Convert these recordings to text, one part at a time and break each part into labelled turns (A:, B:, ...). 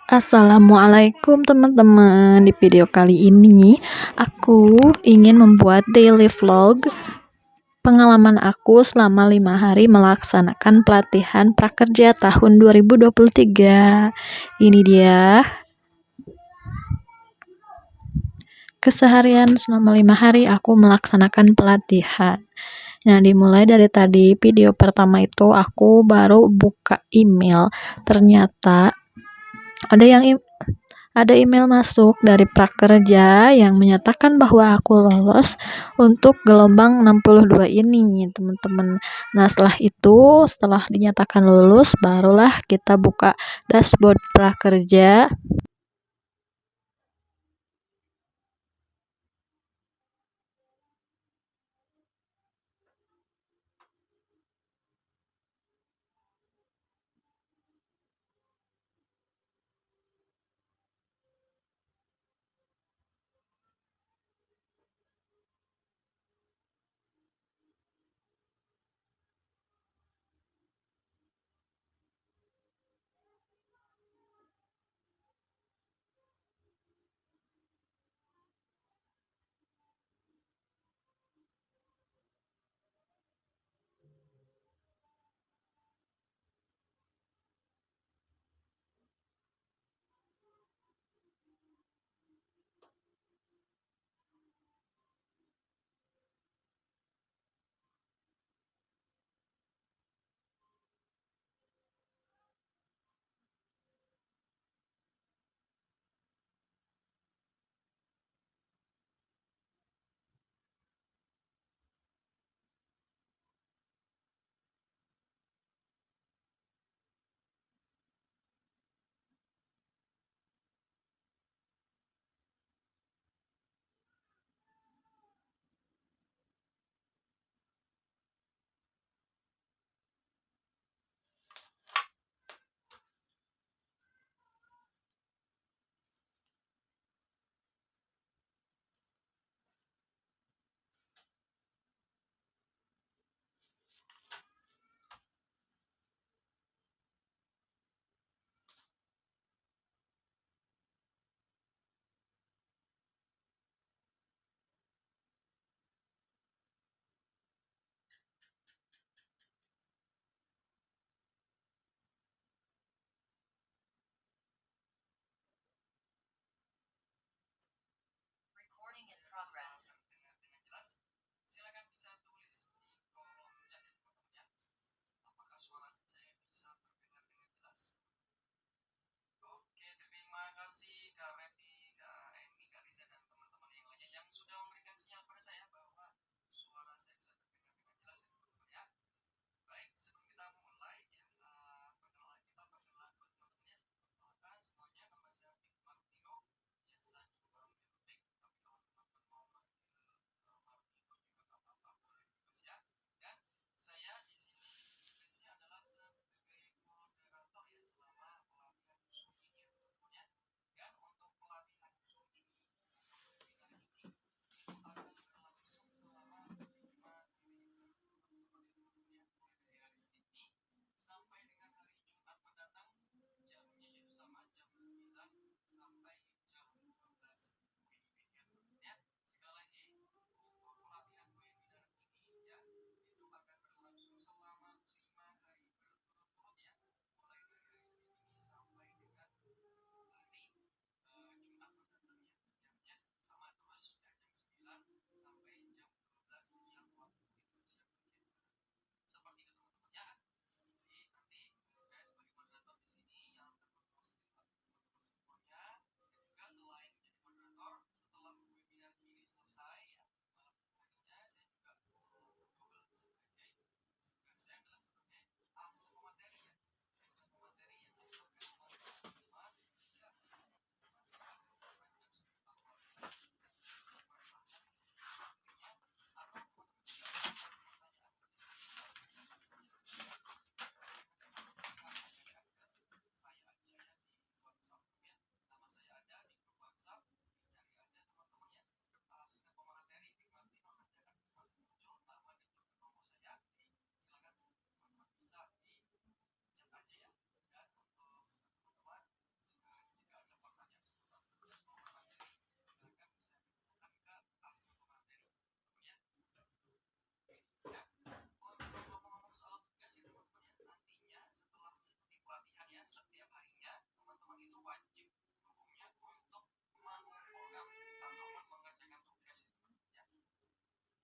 A: Assalamualaikum teman-teman. Di video kali ini aku ingin membuat daily vlog pengalaman aku selama 5 hari melaksanakan pelatihan prakerja tahun 2023. Ini dia keseharian selama 5 hari aku melaksanakan pelatihan. Nah, dimulai dari tadi video pertama itu aku baru buka email. Ternyata ada email masuk dari prakerja yang menyatakan bahwa aku lolos untuk gelombang 62 ini, teman-teman. Nah, setelah dinyatakan lulus, barulah kita buka dashboard prakerja.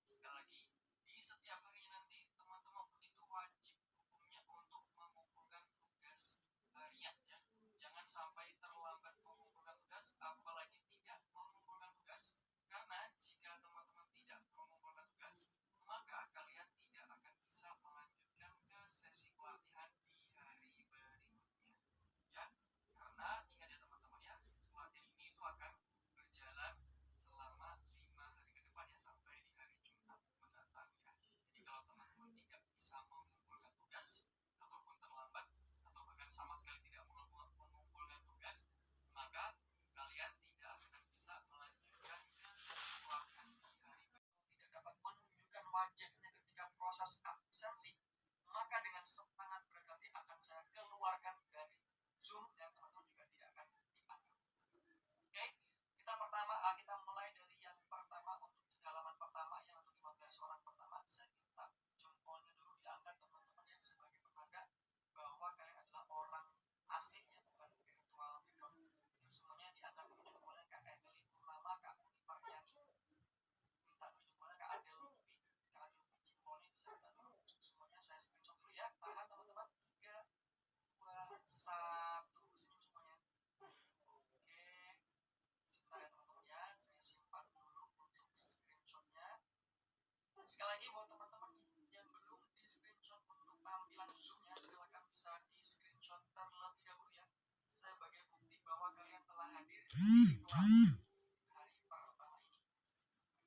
B: Sekali lagi, di setiap harinya nanti teman-teman itu wajib hukumnya untuk mengumpulkan tugas harian ya. Jangan sampai terlambat mengumpulkan tugas, apalagi tidak mengumpulkan tugas. Karena jika teman-teman tidak mengumpulkan tugas, maka kalian tidak akan bisa melanjutkan ke sesi pelatihan di hari berikutnya. Ya, karena ingat ya teman-teman ya, pelatihan ini itu akan berjalan selama 5 hari ke depan ya, sampai di hari Jumat mendatang ya. Jadi kalau teman-teman tidak bisa mengumpulkan tugas ataupun terlambat atau bahkan sama sekali tidak mengumpulkan tugas, maka kalian tidak akan bisa melanjutkan ke sesi pelatihan di hari berikutnya. Tidak dapat menunjukkan wajahnya ketika proses absensi, maka dengan sangat berhati-hati akan saya keluarkan dari Zoom dan teman-teman juga tidak akan dianggap. Oke, kita mulai dari yang pertama. Untuk di halaman pertama yang untuk 15 orang pertama, saya minta jempolnya dulu diangkat teman-teman yang sebagai penanda bahwa kalian adalah orang asing ya, bukan virtual background. Semuanya diangkat dulu jempolnya. Kak Emily Purnama, Kak Uni Paryani, minta dulu jempolnya. Kak Adel Lutfi, Kak Adel Lutfi, jempolnya bisa minta dulu. Semuanya saya screenshot dulu ya. Tahan teman-teman. 3, 2, 1, senyum semuanya. Oke, sebentar ya teman-teman ya, saya simpan dulu untuk screenshotnya. Sekali lagi buat teman-teman yang belum di screenshot untuk tampilan Zoom-nya, silakan bisa di screenshot terlebih dahulu ya, sebagai bukti bahwa kalian telah hadir di kelas hari pertama ini.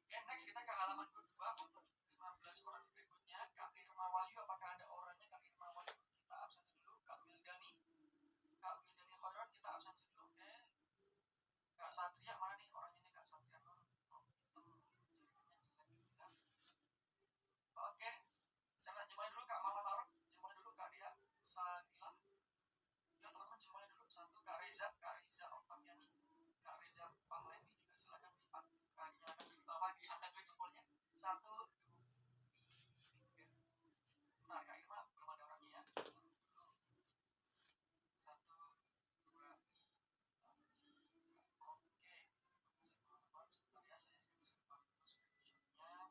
B: Oke, next kita ke halaman kedua. Untuk 15 orang berikutnya, Kak Irma Wahyu, apakah ada orangnya? Kak Irma Wahyu kita absensi dulu. Kak Wildani Khairon kita absensi dulu. Oke, Kak Satria mana nih orangnya nih? Kak Satria Nur. Oke, saya jempolnya dulu Kak Mama Maruf, jempolnya dulu Kak Dia Sakila. Ya teman-teman, jempolnya dulu. Satu Kak Reza Oktaviani, Kak Reza Pahlevi juga silakan diangkat dulu jempolnya. 1, 2, 3. Bentar Kak Irma, belum ada orangnya ya. 1, 2, 3. Oke, makasih teman-teman. Sebentar ya, saya akan simpan dulu screenshotnya.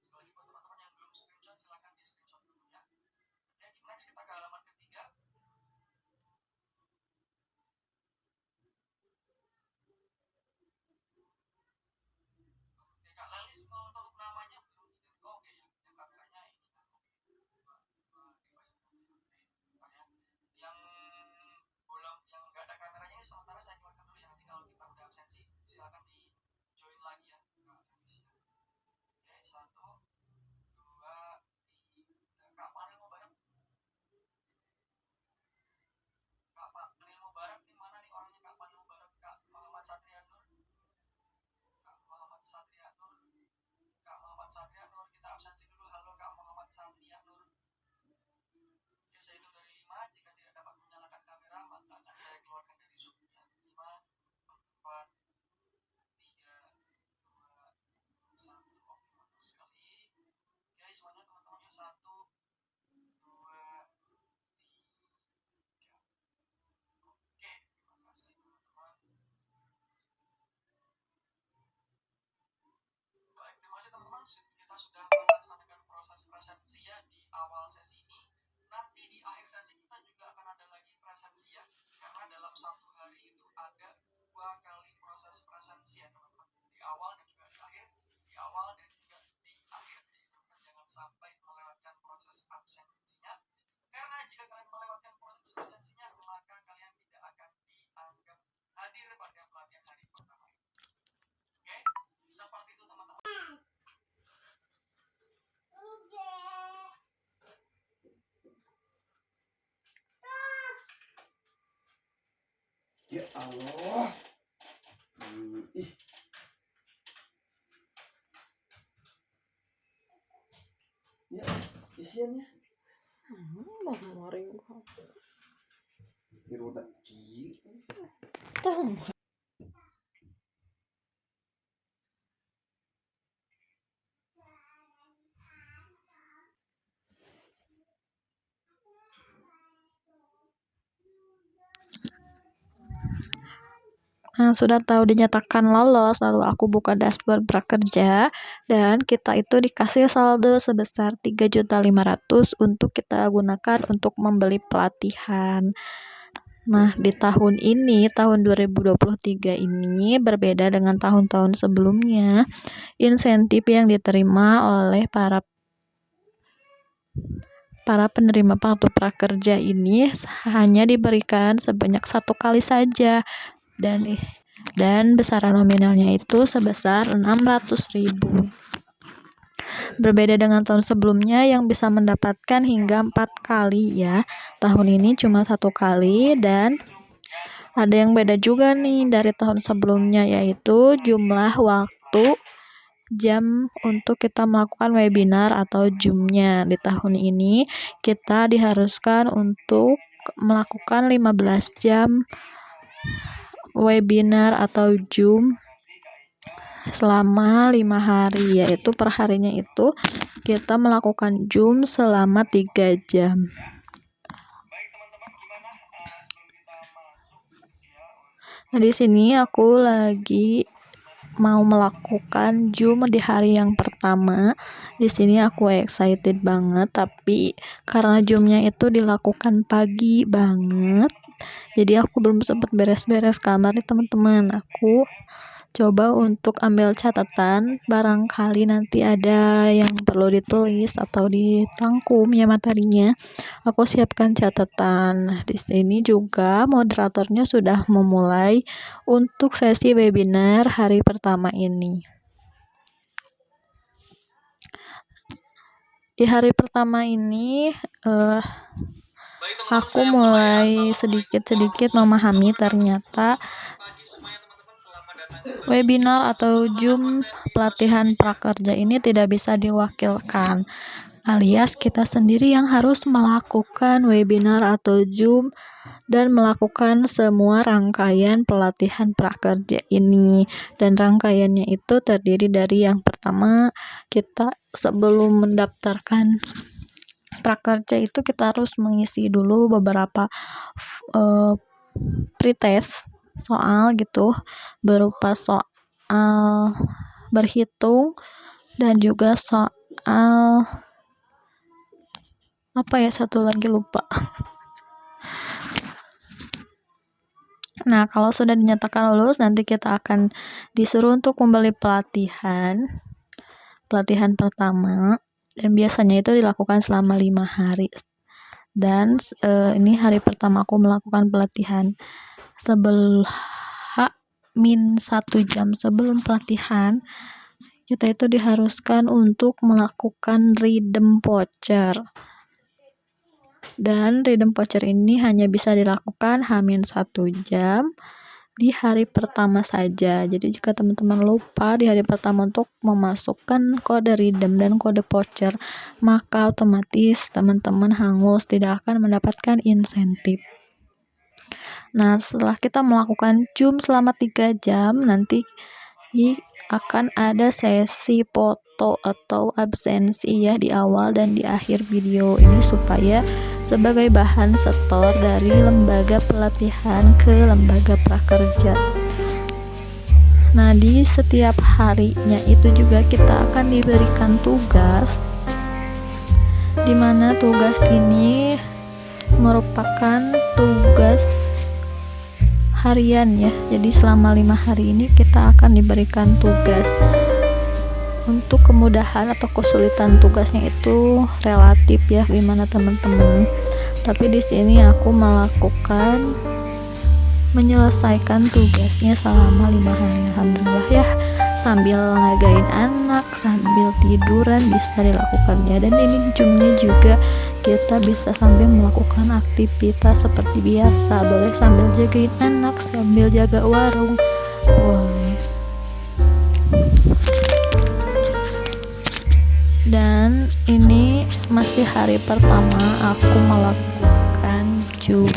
B: Sekali lagi buat teman-teman yang belum screenshot, silakan di screenshot dulu ya. Oke, next kita ke halaman ketiga. Oke, Kak Lalis untuk namanya belum diganti. Oke ya, yang kameranya ini. Oke, ya. Yang belum, yang nggak ada kameranya ini sementara saya keluarkan dulu ya. Nanti kalau kita udah absensi, silakan di join lagi ya. Oke, 1, 2, 3. Kak Panil Mubarak. Kak Panil Mubarak nih, mana nih orangnya? Kak Panil Mubarak. Kak Muhammad Satria Nur. Kak Muhammad Satria Nur. Kak Muhammad Satria Nur, kita absensi dulu. Halo Kak Muhammad Satria Nur. Oke, saya hitung dari 5. Jika tidak dapat menyalakan kamera, maka akan saya keluarkan dari Zoom ya. 5, 4, 3, 2, 1. Oke, mantap sekali. Oke, semuanya teman-teman yuk. 1, 2, 3. Oke, terima kasih teman-teman. Baik, terima kasih teman-teman. Kita sudah melaksanakan proses presensi ya di awal sesi ini. Nanti di akhir sesi kita juga akan ada lagi presensi ya. Karena dalam satu hari itu ada 2 kali proses presensi ya teman-teman. Di awal dan juga di akhir. Di awal dan juga di akhir. Jadi teman-teman jangan sampai melewatkan proses absensinya. Karena jika kalian melewatkan proses presensinya, maka kalian tidak akan dianggap hadir pada pelatihan hari pertama. Oke, seperti itu teman-teman.
C: Ya Allah. Ih. Ya, isiannya.
A: Mau kemarin kok.
C: Di roda kiri.
A: Tahu. sudah tahu dinyatakan lolos, lalu aku buka dashboard prakerja dan kita itu dikasih saldo sebesar 3.500.000 untuk kita gunakan untuk membeli pelatihan. Nah, di tahun ini, tahun 2023 ini berbeda dengan tahun-tahun sebelumnya. Insentif yang diterima oleh para penerima kartu prakerja ini hanya diberikan sebanyak 1 kali saja dan besaran nominalnya itu sebesar 600.000. Berbeda dengan tahun sebelumnya yang bisa mendapatkan hingga 4 kali ya. Tahun ini cuma 1 kali dan ada yang beda juga nih dari tahun sebelumnya, yaitu jumlah waktu jam untuk kita melakukan webinar atau Zoom-nya. Di tahun ini kita diharuskan untuk melakukan 15 jam webinar atau Zoom selama 5 hari, yaitu per harinya itu kita melakukan Zoom selama 3 jam.
B: Baik teman-teman, gimana sebelum kita masuk ya
A: Nah, di sini aku lagi mau melakukan Zoom di hari yang pertama. Di sini aku excited banget, tapi karena Zoom-nya itu dilakukan pagi banget, jadi aku belum sempat beres-beres kamar nih teman-teman. Aku coba untuk ambil catatan, barangkali nanti ada yang perlu ditulis atau dirangkum ya materinya. Aku siapkan catatan. Nah, di sini juga moderatornya sudah memulai untuk sesi webinar hari pertama ini. Di hari pertama ini
B: Baik teman-teman,
A: aku
B: saya
A: mulai
B: Assalamualaikum
A: sedikit-sedikit
B: warahmatullahi
A: memahami
B: wabarakatuh.
A: ternyata
B: Selamat pagi semuanya teman-teman, selamat datang kembali
A: webinar
B: di
A: atau
B: salah
A: Zoom
B: konten di
A: pelatihan
B: sosial media.
A: prakerja ini tidak bisa diwakilkan, alias kita sendiri yang harus melakukan webinar atau Zoom dan melakukan semua rangkaian pelatihan prakerja ini. Dan rangkaiannya itu terdiri dari yang pertama, kita sebelum mendaftarkan prakerja itu kita harus mengisi dulu beberapa pretest soal gitu, berupa soal berhitung dan juga soal apa ya, satu lagi lupa. Nah, kalau sudah dinyatakan lulus, nanti kita akan disuruh untuk membeli pelatihan pertama, dan biasanya itu dilakukan selama 5 hari. Dan ini hari pertama aku melakukan pelatihan. Min 1 jam sebelum pelatihan, kita itu diharuskan untuk melakukan redeem voucher. Dan redeem voucher ini hanya bisa dilakukan H-1 jam di hari pertama saja. Jadi jika teman-teman lupa di hari pertama untuk memasukkan kode redeem dan kode voucher, maka otomatis teman-teman hangus, tidak akan mendapatkan insentif. Nah, setelah kita melakukan Zoom selama 3 jam, nanti akan ada sesi foto atau absensi ya di awal dan di akhir video ini, supaya sebagai bahan setor dari lembaga pelatihan ke lembaga prakerja. Nah, di setiap harinya itu juga kita akan diberikan tugas, di mana tugas ini merupakan tugas harian ya. Jadi selama 5 hari ini kita akan diberikan tugas. Untuk kemudahan atau kesulitan tugasnya itu relatif ya, gimana teman-teman. Tapi di sini aku menyelesaikan tugasnya selama 5 hari. Alhamdulillah ya, sambil ngagain anak, sambil tiduran bisa dilakukannya. Dan ini Zoom-nya juga kita bisa sambil melakukan aktivitas seperti biasa. Boleh sambil jagain anak, sambil jaga warung, boleh. Dan ini masih hari pertama aku melakukan Zoom.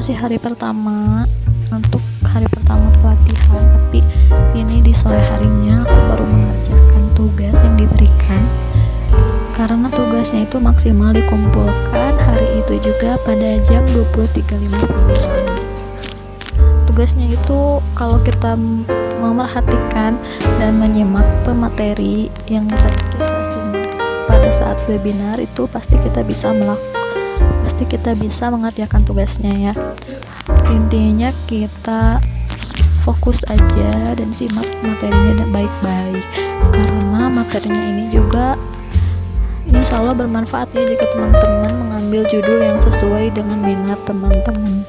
A: masih hari pertama untuk hari pertama pelatihan, tapi ini di sore harinya aku baru mengerjakan tugas yang diberikan karena tugasnya itu maksimal dikumpulkan hari itu juga pada jam 23.59. Tugasnya itu kalau kita memerhatikan dan menyimak pemateri yang tadi kita simak pada saat webinar itu pasti kita bisa mengerjakan tugasnya ya. Intinya kita fokus aja dan simak materinya baik-baik karena materinya ini juga insya Allah bermanfaat ya jika teman-teman mengambil judul yang sesuai dengan minat teman-teman.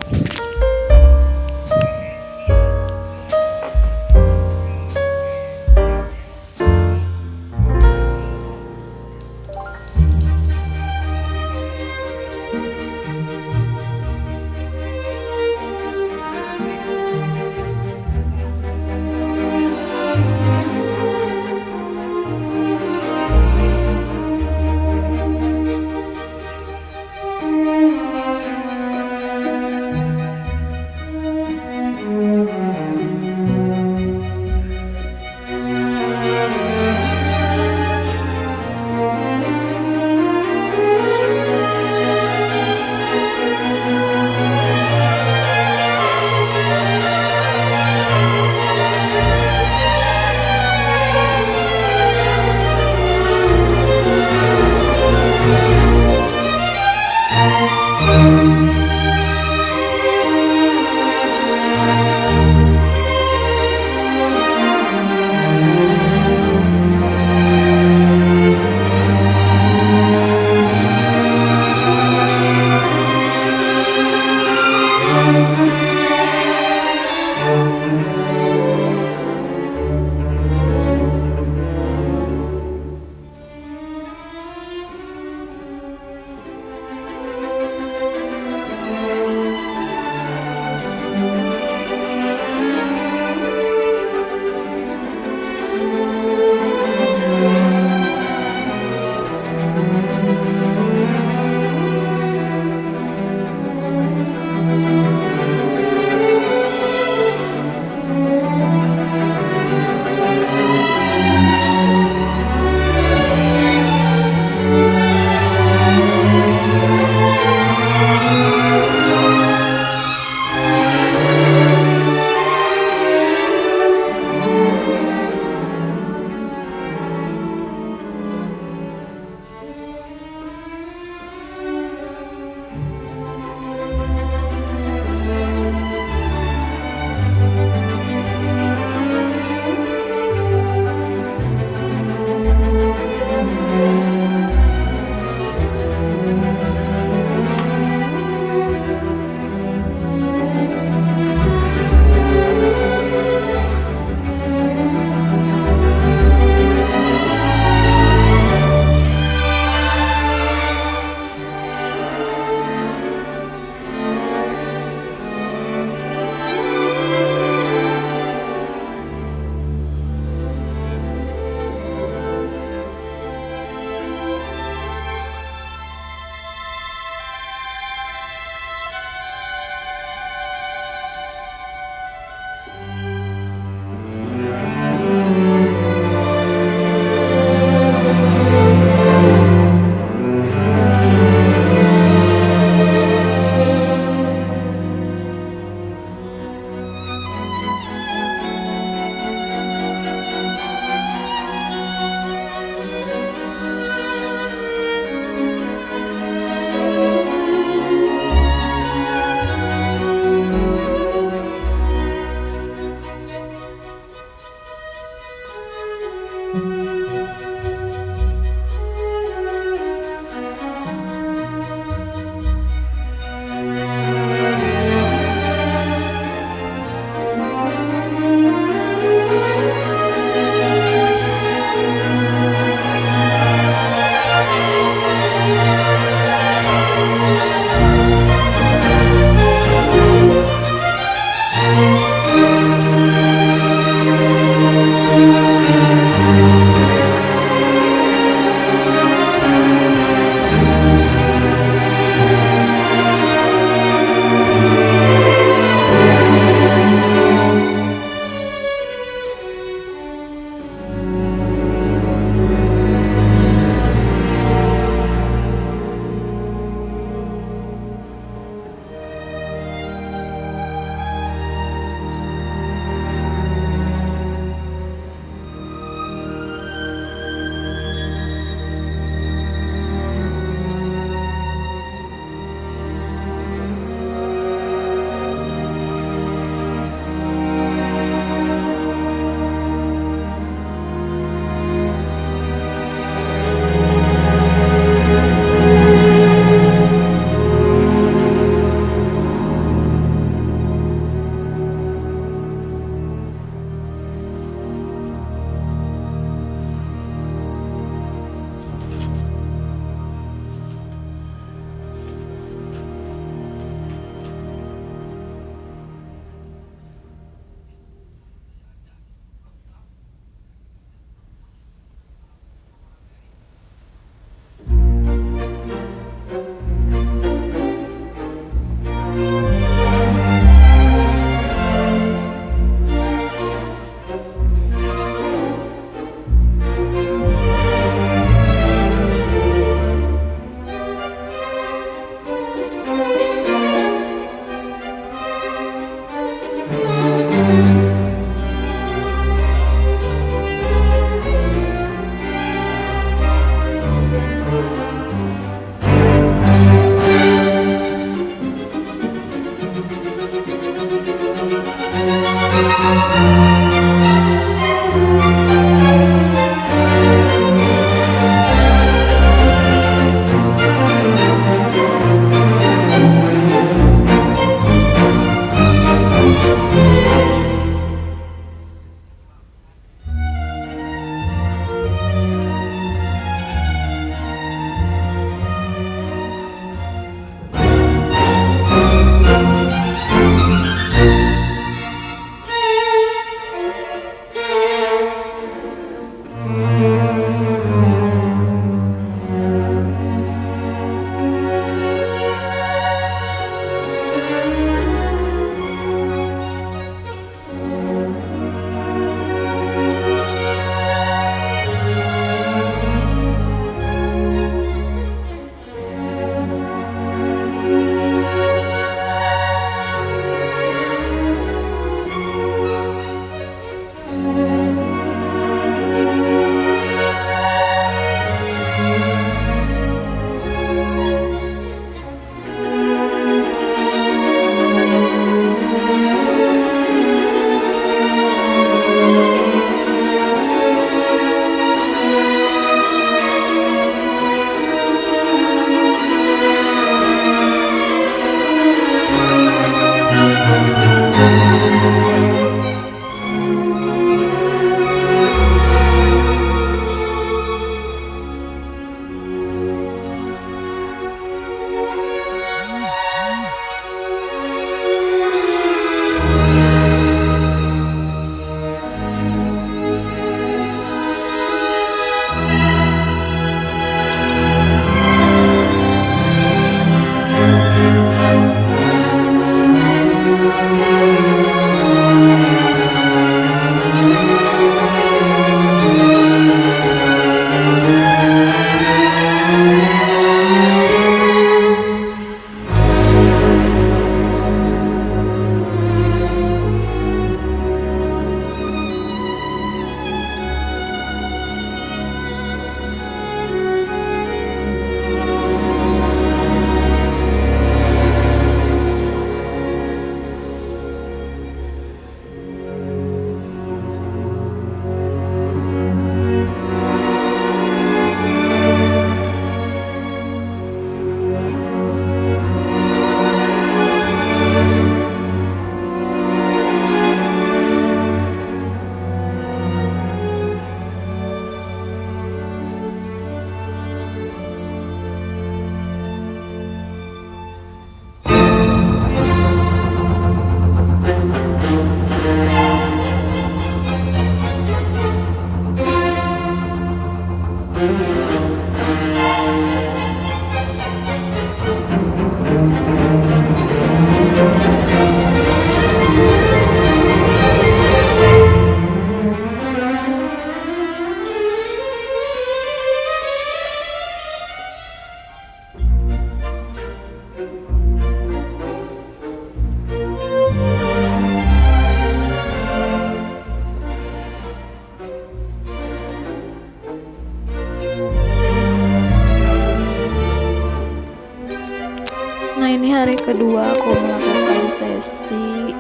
A: Ini hari kedua aku melakukan sesi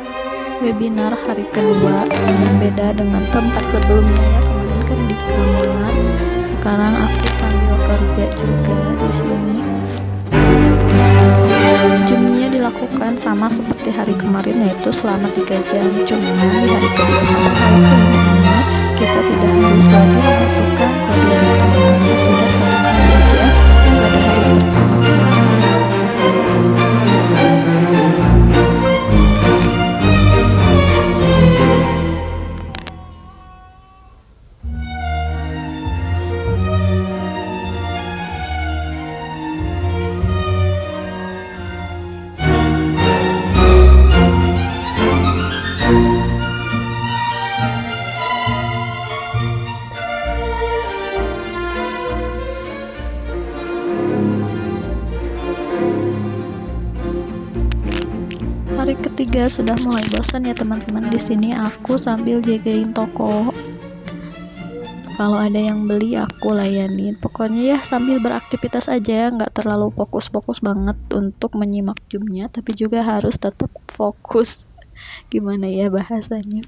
A: webinar hari kedua, yang beda dengan tempat sebelumnya ya. Kemarin kan di kamar, sekarang aku sambil kerja juga di sini. Zoom-nya dilakukan sama seperti hari kemarin, yaitu selama 3 jam. Cuma di hari kedua sama hari ini kita tidak harus lagi memasukkan kode return karena sudah 1 kali aja pada hari pertama kemarin. Hari ketiga sudah mulai bosan ya teman-teman. Di sini aku sambil jagain toko. Kalau ada yang beli aku layanin. Pokoknya ya sambil beraktivitas aja, nggak terlalu fokus-fokus banget untuk menyimak Zoom-nya, tapi juga harus tetap fokus. Gimana ya bahasanya?